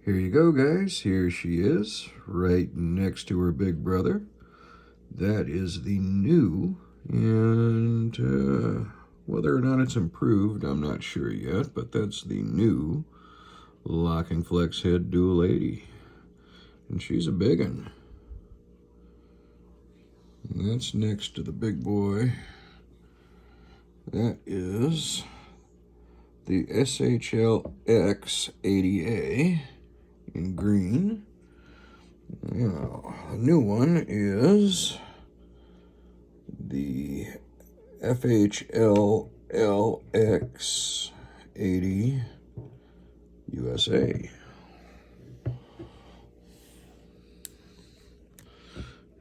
Here you go, guys. Here she is, right next to her big brother. That is the new, and whether or not it's improved, I'm not sure yet, but that's the new locking flex head dual 80. And she's a big one. And that's next to the big boy. That is the FHLLX80A in green. Now, the new one is the FHLLX80 USA.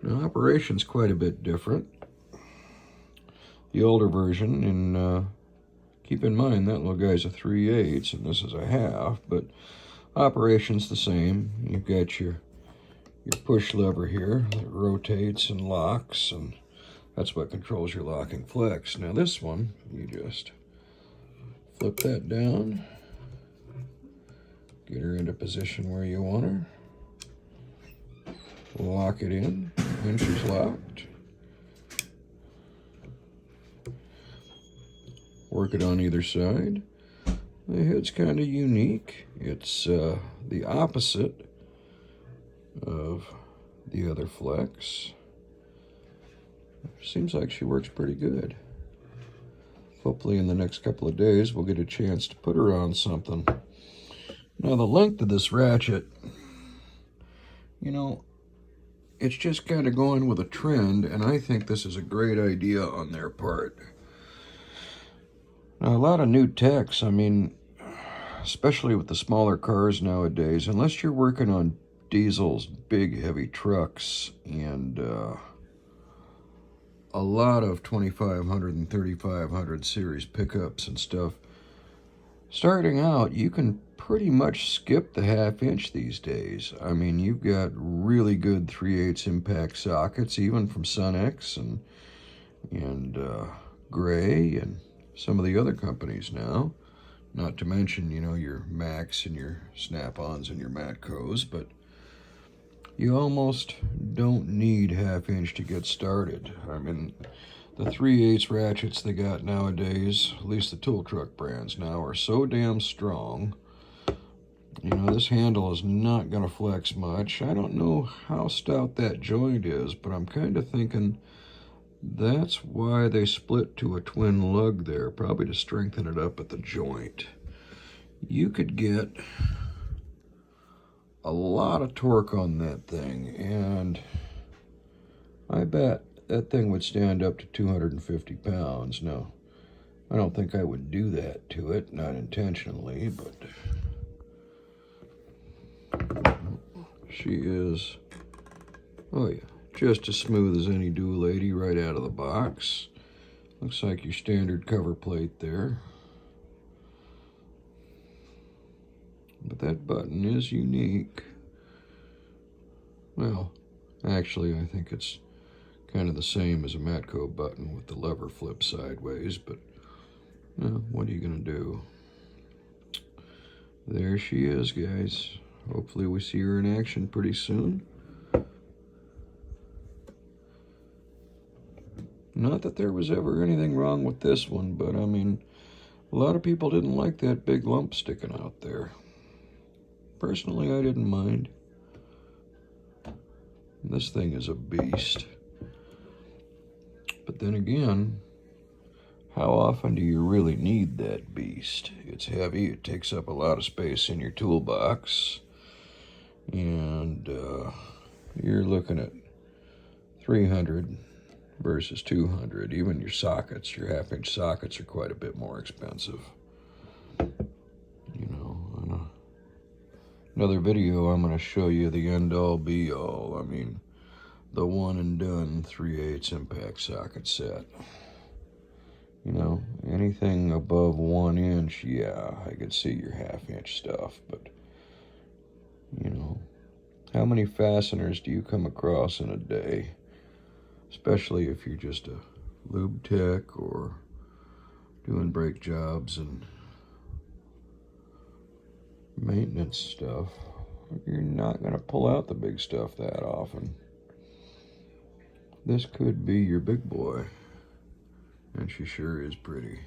Now, operation's quite a bit different. The older version, and keep in mind that little guy's a 3/8 and this is a half, but operation's the same. You've got your push lever here that rotates and locks, and that's what controls your locking flex. Now this one, you just flip that down, get her into position where you want her, lock it in, and she's locked. Work it on either side. The head's kind of unique. It's the opposite of the other flex. Seems like she works pretty good. Hopefully in the next couple of days we'll get a chance to put her on something. Now the length of this ratchet, you know, it's just kind of going with a trend, and I think this is a great idea on their part. Now, a lot of new techs, I mean, especially with the smaller cars nowadays, unless you're working on diesels, big heavy trucks, and a lot of 2500 and 3500 series pickups and stuff, starting out, you can pretty much skip the 1/2 inch these days. I mean, you've got really good 3/8 impact sockets, even from Sunex and Gray and some of the other companies now. Not to mention, you know, your Max and your Snap-ons and your Matcos, but you almost don't need 1/2 inch to get started. I mean, the 3/8 ratchets they got nowadays, at least the tool truck brands now, are so damn strong. You know, this handle is not going to flex much. I don't know how stout that joint is, but I'm kind of thinking that's why they split to a twin lug there, probably to strengthen it up at the joint. You could get a lot of torque on that thing, and I bet that thing would stand up to 250 pounds. Now, I don't think I would do that to it, not intentionally, but she is, oh yeah, just as smooth as any dual 80 right out of the box. Looks like your standard cover plate there. But that button is unique. Well, actually, I think it's kind of the same as a Matco button with the lever flip sideways, but what are you going to do? There she is, guys. Hopefully we see her in action pretty soon. Not that there was ever anything wrong with this one, but I mean, a lot of people didn't like that big lump sticking out there. Personally, I didn't mind. This thing is a beast. But then again, how often do you really need that beast? It's heavy, it takes up a lot of space in your toolbox, and you're looking at 300 versus 200. Even your sockets, your 1/2 inch sockets, are quite a bit more expensive. You know, in another video I'm going to show you the end-all be-all. I mean, the one and done 3/8 impact socket set. You know, anything above 1 inch, yeah, I could see your 1/2 inch stuff, but you know, how many fasteners do you come across in a day? Especially if you're just a lube tech or doing brake jobs and maintenance stuff. you're not going to pull out the big stuff that often. This could be your big boy, and she sure is pretty.